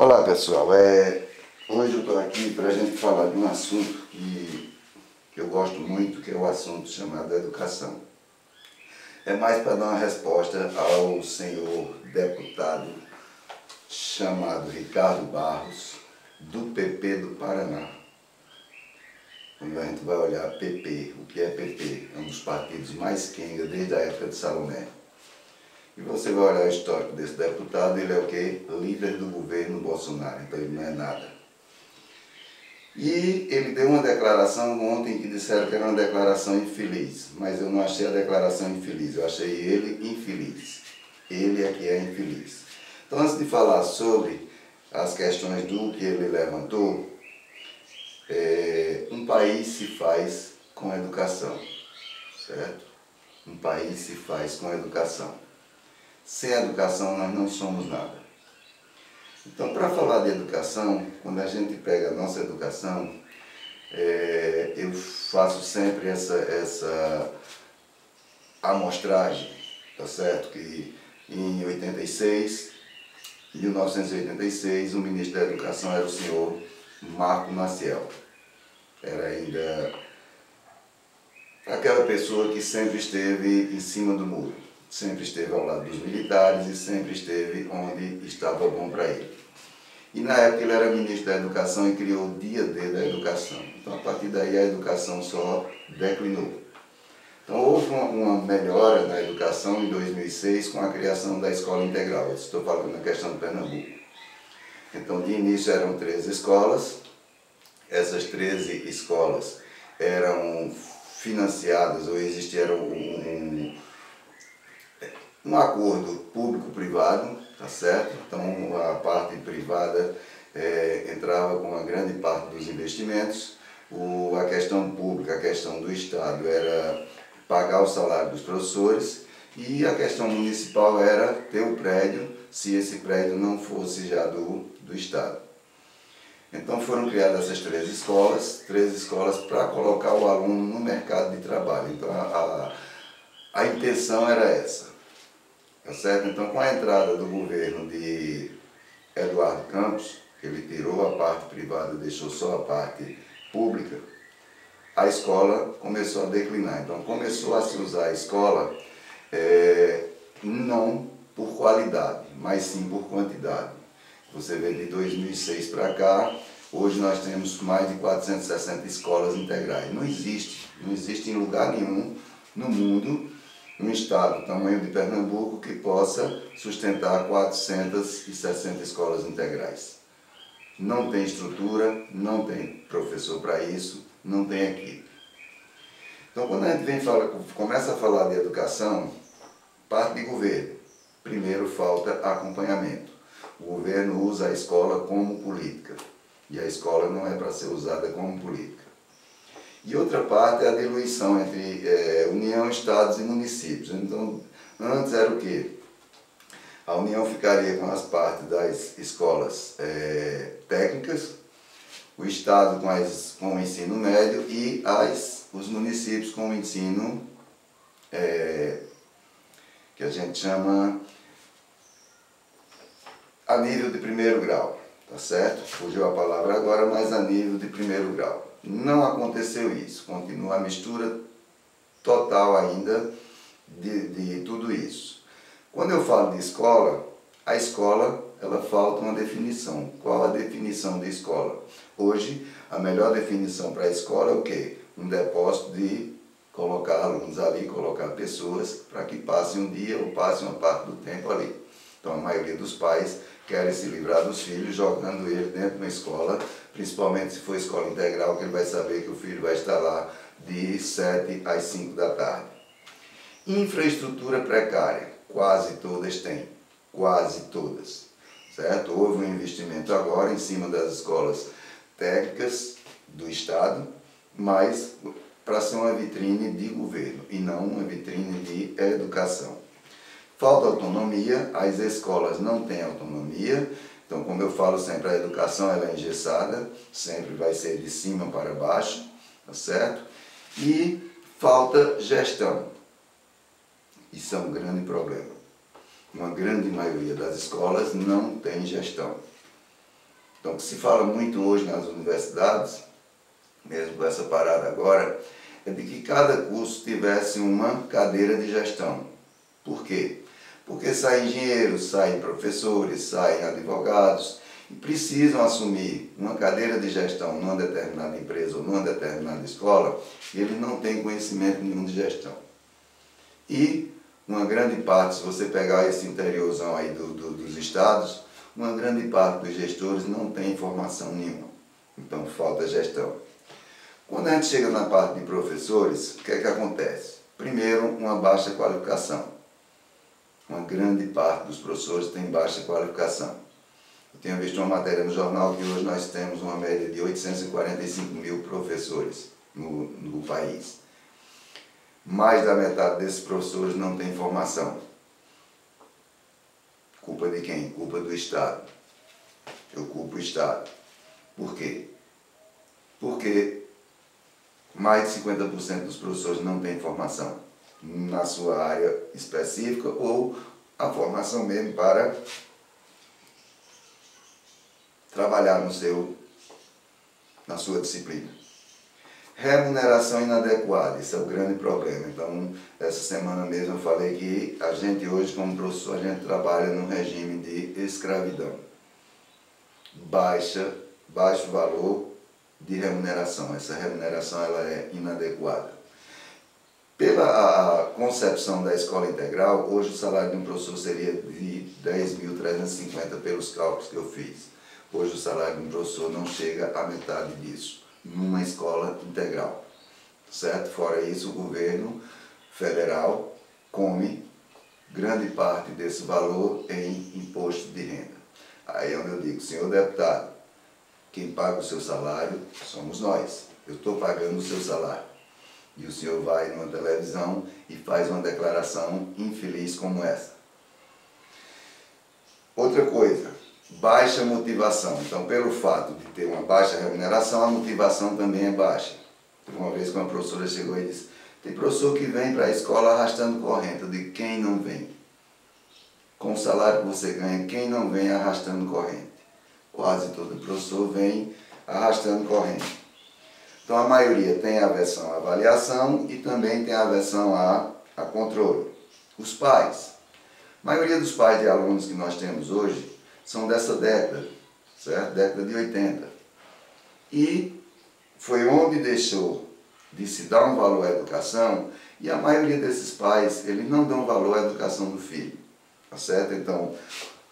Olá pessoal, hoje eu estou aqui para a gente falar de um assunto que eu gosto muito, que é o assunto chamado educação. É mais para dar uma resposta ao senhor deputado chamado Ricardo Barros, do PP do Paraná. Quando a gente vai olhar PP, o que é PP? É um dos partidos mais quenga desde a época de Salomé. E você vai olhar o histórico desse deputado, ele é o quê? Líder do governo Bolsonaro, então ele não é nada. E ele deu uma declaração ontem que disseram que era uma declaração infeliz, mas eu não achei a declaração infeliz, eu achei ele infeliz. Ele é que é infeliz. Então, antes de falar sobre as questões do que ele levantou, um país se faz com educação, certo? Um país se faz com educação. Sem educação nós não somos nada. Então, para falar de educação, quando a gente pega a nossa educação, eu faço sempre essa amostragem, tá certo? Que em 1986, o ministro da Educação era o senhor Marco Maciel. Era ainda aquela pessoa que sempre esteve em cima do muro. Sempre esteve ao lado dos militares e sempre esteve onde estava bom para ele. E na época ele era ministro da Educação e criou o Dia D da Educação. Então a partir daí a educação só declinou. Então houve uma melhora na educação em 2006 com a criação da Escola Integral. Eu estou falando na questão de Pernambuco. Então de início eram 13 escolas. Essas 13 escolas eram financiadas ou existia um acordo público-privado, tá certo? Então a parte privada entrava com uma grande parte dos investimentos, a questão pública, a questão do Estado era pagar o salário dos professores e a questão municipal era ter o prédio, se esse prédio não fosse já do Estado. Então foram criadas essas 13 escolas para colocar o aluno no mercado de trabalho. Então a intenção era essa. Tá certo? Então, com a entrada do governo de Eduardo Campos, que ele tirou a parte privada e deixou só a parte pública, a escola começou a declinar. Então, começou a se usar a escola não por qualidade, mas sim por quantidade. Você vê de 2006 para cá, hoje nós temos mais de 460 escolas integrais. Não existe em lugar nenhum no mundo um estado do tamanho de Pernambuco que possa sustentar 460 escolas integrais. Não tem estrutura, não tem professor para isso, não tem equipe. Então, quando a gente começa a falar de educação, parte de governo. Primeiro falta acompanhamento. O governo usa a escola como política, e a escola não é para ser usada como política. E outra parte é a diluição entre União, Estados e municípios. Então, antes era o quê? A União ficaria com as partes das escolas técnicas, o Estado com o ensino médio e os municípios com o ensino que a gente chama a nível de primeiro grau, tá certo? Fugiu a palavra agora, mas a nível de primeiro grau. Não aconteceu isso, continua a mistura total ainda de tudo isso. Quando eu falo de escola, a escola, ela falta uma definição. Qual a definição de escola? Hoje, a melhor definição para a escola é o quê? Um depósito de colocar alunos ali, colocar pessoas para que passem um dia ou passem uma parte do tempo ali. Então, a maioria dos pais querem se livrar dos filhos jogando ele dentro de uma escola, principalmente se for escola integral, que ele vai saber que o filho vai estar lá de 7 às 5 da tarde. Infraestrutura precária, quase todas têm, quase todas, certo? Houve um investimento agora em cima das escolas técnicas do Estado, mas para ser uma vitrine de governo e não uma vitrine de educação. Falta autonomia, as escolas não têm autonomia, então como eu falo sempre, a educação ela é engessada, sempre vai ser de cima para baixo, tá certo? E falta gestão, isso é um grande problema. Uma grande maioria das escolas não tem gestão. Então, o que se fala muito hoje nas universidades, mesmo com essa parada agora, é de que cada curso tivesse uma cadeira de gestão. Por quê? Porque saem engenheiros, saem professores, saem advogados e precisam assumir uma cadeira de gestão numa determinada empresa ou numa determinada escola e eles não têm conhecimento nenhum de gestão. E uma grande parte, se você pegar esse interiorzão aí dos estados, uma grande parte dos gestores não tem informação nenhuma. Então falta gestão. Quando a gente chega na parte de professores, o que é que acontece? Primeiro, uma baixa qualificação. Uma grande parte dos professores tem baixa qualificação. Eu tenho visto uma matéria no jornal que hoje nós temos uma média de 845 mil professores no país. Mais da metade desses professores não tem formação. Culpa de quem? Culpa do Estado. Eu culpo o Estado. Por quê? Porque mais de 50% dos professores não têm formação na sua área específica ou a formação mesmo para trabalhar na sua disciplina. Remuneração inadequada, isso é o grande problema. Então, essa semana mesmo eu falei que a gente hoje, como professor, a gente trabalha num regime de escravidão. Baixo valor de remuneração. Essa remuneração ela é inadequada. Pela a concepção da escola integral, hoje o salário de um professor seria de 10.350 pelos cálculos que eu fiz. Hoje o salário de um professor não chega à metade disso, numa escola integral, certo? Fora isso, o governo federal come grande parte desse valor em imposto de renda. Aí é onde eu digo, senhor deputado, quem paga o seu salário somos nós. Eu estou pagando o seu salário. E o senhor vai numa televisão e faz uma declaração infeliz como essa. Outra coisa, baixa motivação. Então, pelo fato de ter uma baixa remuneração, a motivação também é baixa. Uma vez que uma professora chegou e disse, tem professor que vem para a escola arrastando corrente. Eu digo, quem não vem? Com o salário que você ganha, quem não vem arrastando corrente? Quase todo professor vem arrastando corrente. Então a maioria tem aversão à avaliação e também tem aversão a controle. Os pais. A maioria dos pais de alunos que nós temos hoje são dessa década, certo? Década de 80. E foi onde deixou de se dar um valor à educação e a maioria desses pais, eles não dão valor à educação do filho, tá certo? Então,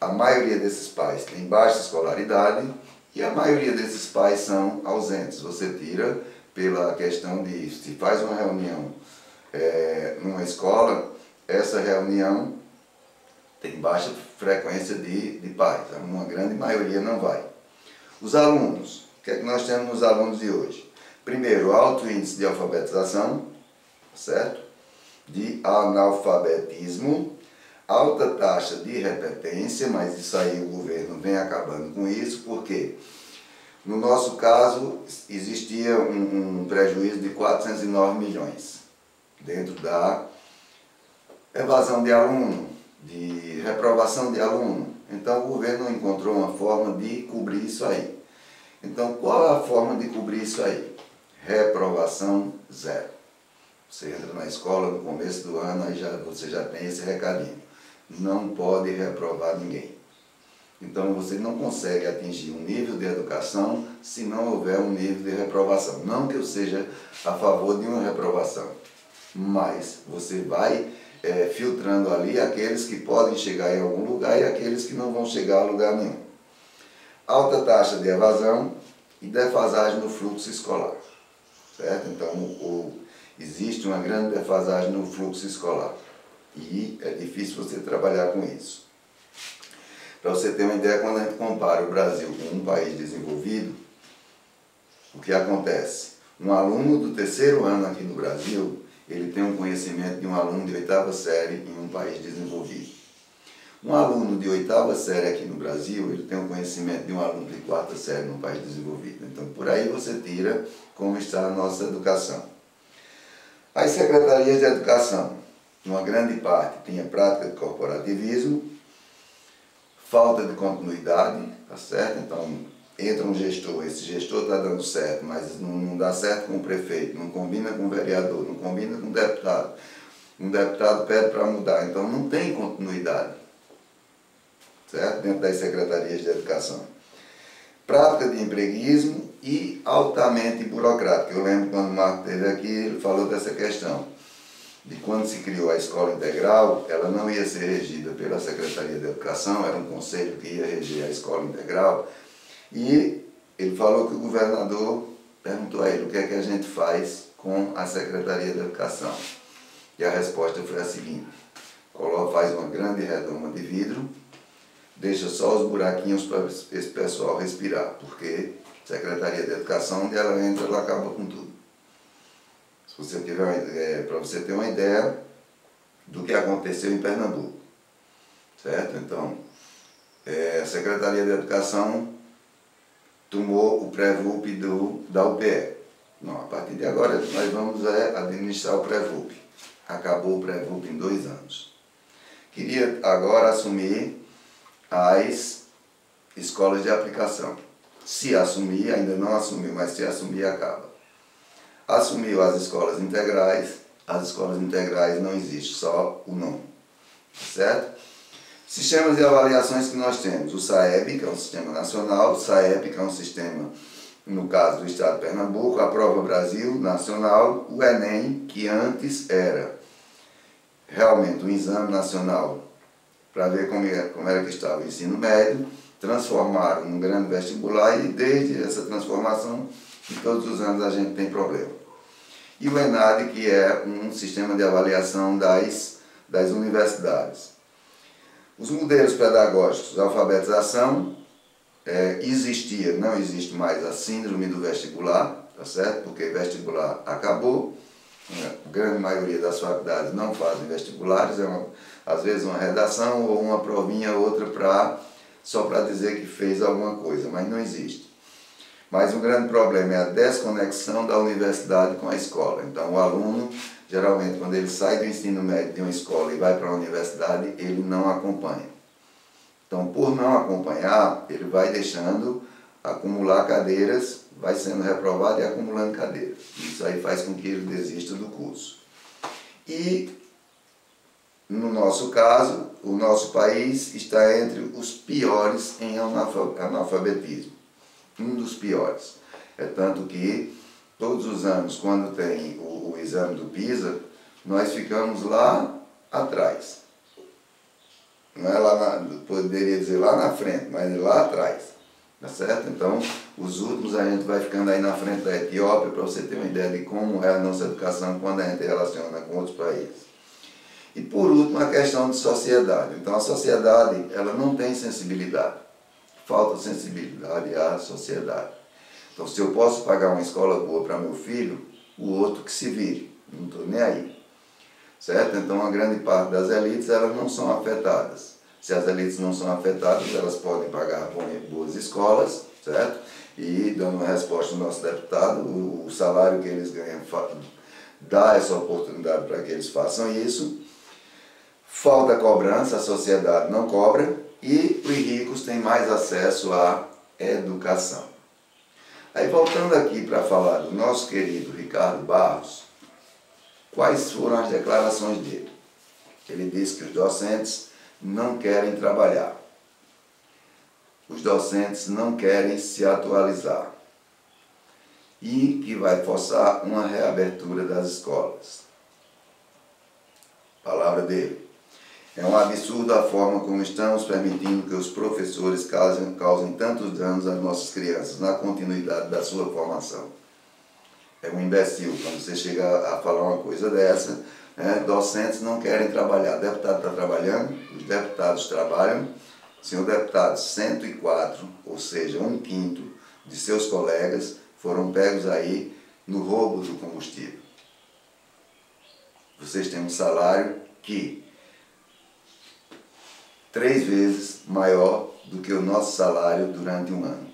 a maioria desses pais tem baixa escolaridade e a maioria desses pais são ausentes. Você tira pela questão de, se faz uma reunião numa escola, essa reunião tem baixa frequência de pais, uma grande maioria não vai. Os alunos, o que é que nós temos nos alunos de hoje? Primeiro, alto índice de alfabetização, certo? De analfabetismo, alta taxa de repetência, mas isso aí o governo vem acabando com isso, porque no nosso caso existia um prejuízo de 409 milhões dentro da evasão de aluno, de reprovação de aluno. Então o governo encontrou uma forma de cobrir isso aí. Então qual é a forma de cobrir isso aí? Reprovação zero. Você entra na escola no começo do ano, aí você já tem esse recadinho. Não pode reprovar ninguém. Então você não consegue atingir um nível de educação se não houver um nível de reprovação. Não que eu seja a favor de uma reprovação, mas você vai filtrando ali aqueles que podem chegar em algum lugar e aqueles que não vão chegar a lugar nenhum. Alta taxa de evasão e defasagem no fluxo escolar, certo? Então existe uma grande defasagem no fluxo escolar e é difícil você trabalhar com isso. Para você ter uma ideia, quando a gente compara o Brasil com um país desenvolvido, o que acontece? Um aluno do terceiro ano aqui no Brasil, ele tem um conhecimento de um aluno de 8ª série em um país desenvolvido. Um aluno de 8ª série aqui no Brasil, ele tem um conhecimento de um aluno de 4ª série num país desenvolvido. Então, por aí você tira como está a nossa educação. As secretarias de educação, uma grande parte, tinha prática de corporativismo, falta de continuidade, tá certo? Então, entra um gestor, esse gestor está dando certo, mas não dá certo com o prefeito, não combina com o vereador, não combina com o deputado. Um deputado pede para mudar, então não tem continuidade, certo? Dentro das secretarias de educação. Prática de empreguismo e altamente burocrática. Eu lembro quando o Marco esteve aqui, ele falou dessa questão, de quando se criou a escola integral, ela não ia ser regida pela Secretaria de Educação, era um conselho que ia reger a escola integral, e ele falou que o governador perguntou a ele o que é que a gente faz com a Secretaria de Educação. E a resposta foi a seguinte: faz uma grande redoma de vidro, deixa só os buraquinhos para esse pessoal respirar, porque a Secretaria de Educação, onde ela entra, ela acaba com tudo. Se você tiver, para você ter uma ideia do que aconteceu em Pernambuco, certo? Então, a Secretaria de Educação tomou o Pré-VUP da UPE. Não, a partir de agora nós vamos administrar o Pré-VUP. Acabou o Pré-VUP em 2 anos. Queria agora assumir as escolas de aplicação. Se assumir, ainda não assumiu, mas se assumir, acaba. Assumiu as escolas integrais não existe, só o nome, certo? Sistemas de avaliações que nós temos: o SAEB, que é um sistema nacional, o SAEP, que é um sistema, no caso do estado de Pernambuco, a Prova Brasil, nacional, o Enem, que antes era realmente um exame nacional para ver como era que estava o ensino médio, transformaram num grande vestibular e desde essa transformação, todos os anos a gente tem problema. E o ENAD, que é um sistema de avaliação das universidades. Os modelos pedagógicos, a alfabetização, existia, não existe mais a síndrome do vestibular, tá certo? Porque vestibular acabou, a grande maioria das faculdades não fazem vestibulares, às vezes uma redação ou uma provinha, outra só para dizer que fez alguma coisa, mas não existe. Mas um grande problema é a desconexão da universidade com a escola. Então o aluno, geralmente, quando ele sai do ensino médio de uma escola e vai para a universidade, ele não acompanha. Então, por não acompanhar, ele vai deixando acumular cadeiras, vai sendo reprovado e acumulando cadeiras. Isso aí faz com que ele desista do curso. E, no nosso caso, o nosso país está entre os piores em analfabetismo. Um dos piores. É tanto que, todos os anos, quando tem o exame do PISA, nós ficamos lá atrás. Não é poderia dizer lá na frente, mas lá atrás. Tá certo? Então, os últimos a gente vai ficando aí na frente da Etiópia, para você ter uma ideia de como é a nossa educação quando a gente relaciona com outros países. E, por último, a questão de sociedade. Então, a sociedade, ela não tem sensibilidade. Falta sensibilidade à sociedade. Então, se eu posso pagar uma escola boa para meu filho, o outro que se vire. Não estou nem aí. Certo? Então, a grande parte das elites, elas não são afetadas. Se as elites não são afetadas, elas podem pagar boas escolas, certo? E, dando uma resposta ao nosso deputado, o salário que eles ganham dá essa oportunidade para que eles façam isso. Falta cobrança, a sociedade não cobra. E os ricos têm mais acesso à educação. Aí, voltando aqui para falar do nosso querido Ricardo Barros, quais foram as declarações dele? Ele disse que os docentes não querem trabalhar. Os docentes não querem se atualizar. E que vai forçar uma reabertura das escolas. Palavra dele. É um absurdo a forma como estamos permitindo que os professores causem tantos danos às nossas crianças na continuidade da sua formação. É um imbecil quando você chega a falar uma coisa dessa, né? Docentes não querem trabalhar. O deputado está trabalhando, os deputados trabalham. Senhor deputado, 104, ou seja, 1/5 de seus colegas foram pegos aí no roubo do combustível. Vocês têm um salário que 3 vezes maior do que o nosso salário durante um ano.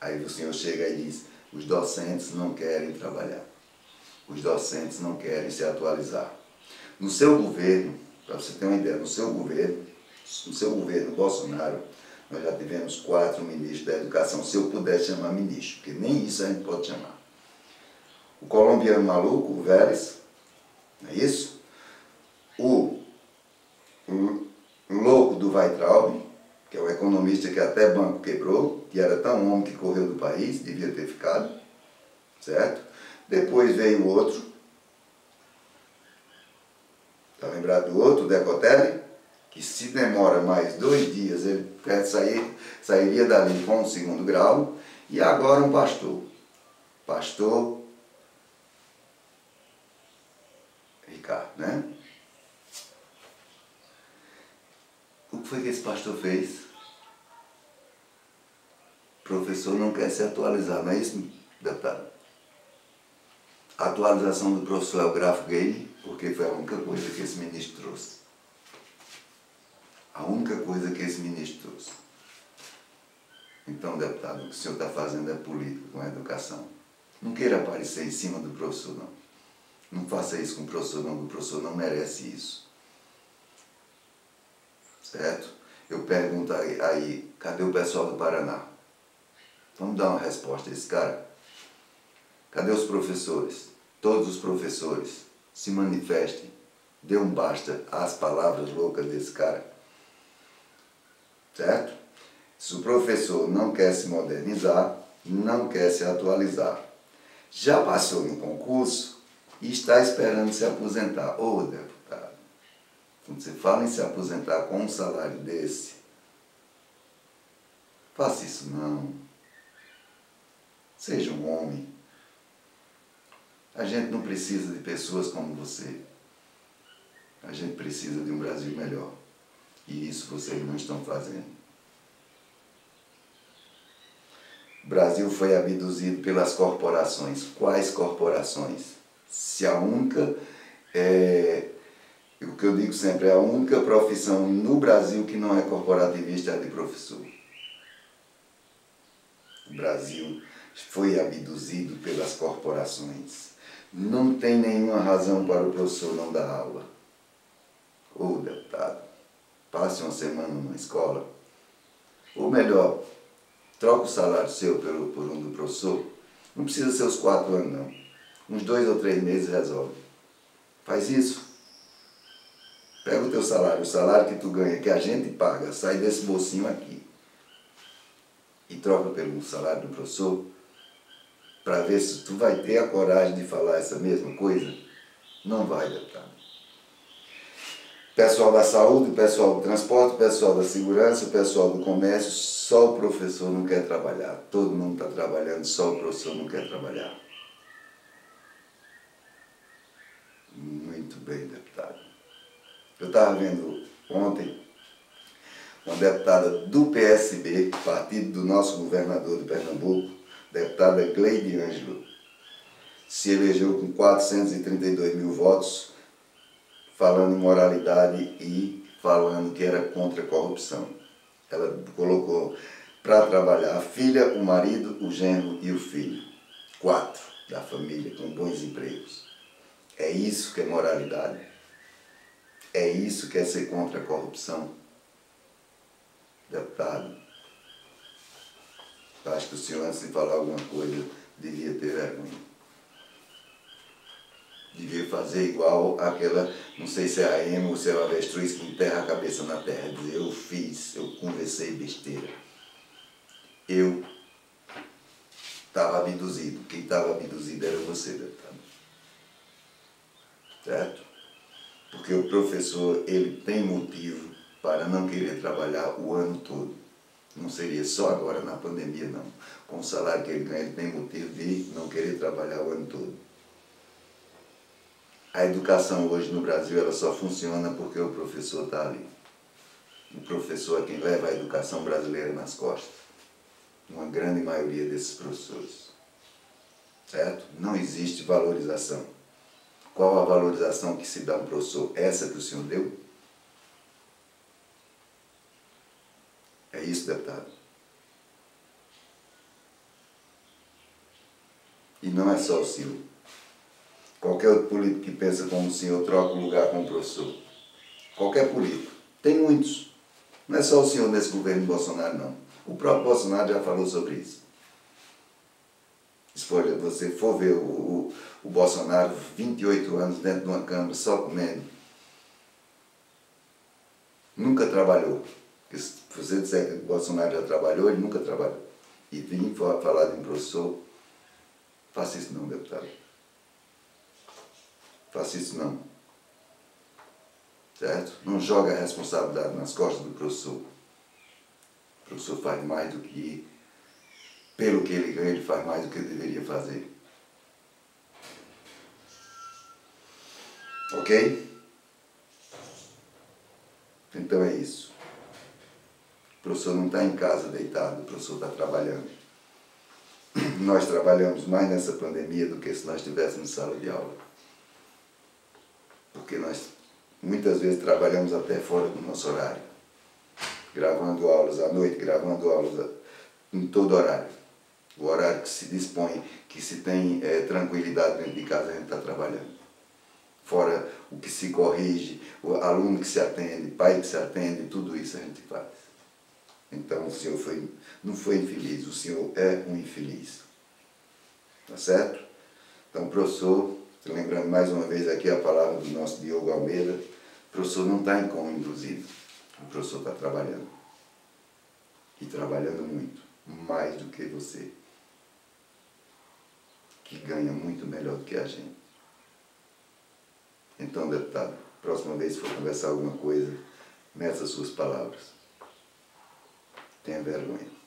Aí o senhor chega e diz: os docentes não querem trabalhar. Os docentes não querem se atualizar. No seu governo, para você ter uma ideia, no seu governo Bolsonaro, Nós já tivemos 4 ministros da educação, se eu pudesse chamar ministro, porque nem isso a gente pode chamar. O colombiano maluco, o Vélez, não é isso? O louco do Weintraub, que é o economista que até banco quebrou, que era tão homem que correu do país, devia ter ficado, certo? Depois veio o outro, está lembrado do outro, o Decotelli, que se demora mais 2 dias, ele sairia dali com o 2º grau, e agora um pastor Ricardo, né? O que foi que esse pastor fez? O professor não quer se atualizar, não é isso, deputado? A atualização do professor é o gráfico game, porque foi a única coisa que esse ministro trouxe. A única coisa que esse ministro trouxe. Então, deputado, o que o senhor está fazendo é política com a educação. Não queira aparecer em cima do professor, não. Não faça isso com o professor, não, o professor não merece isso. Certo? Eu pergunto aí, cadê o pessoal do Paraná? Vamos dar uma resposta a esse cara? Cadê os professores? Todos os professores se manifestem. Dê um basta às palavras loucas desse cara. Certo? Se o professor não quer se modernizar, não quer se atualizar, já passou no concurso e está esperando se aposentar. Ô, deputado, quando você fala em se aposentar com um salário desse, faça isso não. Seja um homem. A gente não precisa de pessoas como você. A gente precisa de um Brasil melhor. E isso vocês não estão fazendo. O Brasil foi abduzido pelas corporações. Quais corporações? Se a única, o que eu digo sempre, é a única profissão no Brasil que não é corporativista é a de professor. O Brasil foi abduzido pelas corporações. Não tem nenhuma razão para o professor não dar aula. Ô, deputado, passe uma semana numa escola. Ou melhor, troca o salário seu por um do professor. Não precisa ser os 4 anos, não. Uns 2 ou 3 meses resolve. Faz isso. Pega o teu salário, o salário que tu ganha, que a gente paga, sai desse bolsinho aqui. E troca pelo salário do professor, para ver se tu vai ter a coragem de falar essa mesma coisa. Não vai, deputado. Pessoal da saúde, pessoal do transporte, pessoal da segurança, pessoal do comércio, só o professor não quer trabalhar. Todo mundo está trabalhando, só o professor não quer trabalhar. Muito bem, deputado. Eu estava vendo ontem uma deputada do PSB, partido do nosso governador de Pernambuco, deputada Gleide Ângelo, se elegeu com 432 mil votos, falando em moralidade e falando que era contra a corrupção. Ela colocou para trabalhar a filha, o marido, o genro e o filho. 4 da família com bons empregos. É isso que é moralidade? É isso que é ser contra a corrupção? Deputado, eu acho que o senhor, antes de falar alguma coisa, devia ter vergonha. Devia fazer igual aquela, não sei se é a ema ou se é o avestruz que enterra a cabeça na terra. Dizer, eu fiz, eu conversei besteira. Eu estava abduzido. Quem estava abduzido era você, deputado. Certo? Porque o professor, ele tem motivo para não querer trabalhar o ano todo. Não seria só agora na pandemia, não. Com o salário que ele ganha, ele tem motivo de não querer trabalhar o ano todo. A educação hoje no Brasil, ela só funciona porque o professor está ali. O professor é quem leva a educação brasileira nas costas. Uma grande maioria desses professores. Certo? Não existe valorização. Qual a valorização que se dá a um professor? Essa que o senhor deu? É isso, deputado? E não é só o senhor. Qualquer outro político que pensa como o senhor troca o lugar com o professor. Qualquer político. Tem muitos. Não é só o senhor nesse governo Bolsonaro, não. O próprio Bolsonaro já falou sobre isso. Se você for ver o Bolsonaro, 28 anos dentro de uma câmara, só comendo, nunca trabalhou. Porque se você disser que o Bolsonaro já trabalhou, ele nunca trabalhou. E vim falar de um professor, faça isso não, deputado. Faça isso não. Certo? Não joga a responsabilidade nas costas do professor. O professor faz mais do que, pelo que ele ganha, ele faz mais do que ele deveria fazer. Ok? Então é isso. O professor não está em casa deitado, o professor está trabalhando. Nós trabalhamos mais nessa pandemia do que se nós estivéssemos em sala de aula. Porque nós muitas vezes trabalhamos até fora do nosso horário. Gravando aulas à noite, gravando aulas em todo horário. O horário que se dispõe, que se tem tranquilidade dentro de casa, a gente está trabalhando. Fora o que se corrige, o aluno que se atende, pai que se atende, tudo isso a gente faz. Então o senhor não foi infeliz, o senhor é um infeliz. Tá certo? Então, professor, lembrando mais uma vez aqui a palavra do nosso Diogo Almeida, o professor não está em coma, inclusive. O professor está trabalhando. E trabalhando muito, mais do que você, que ganha muito melhor do que a gente. Então, deputado, próxima vez que for conversar alguma coisa, meça as suas palavras. Tenha vergonha.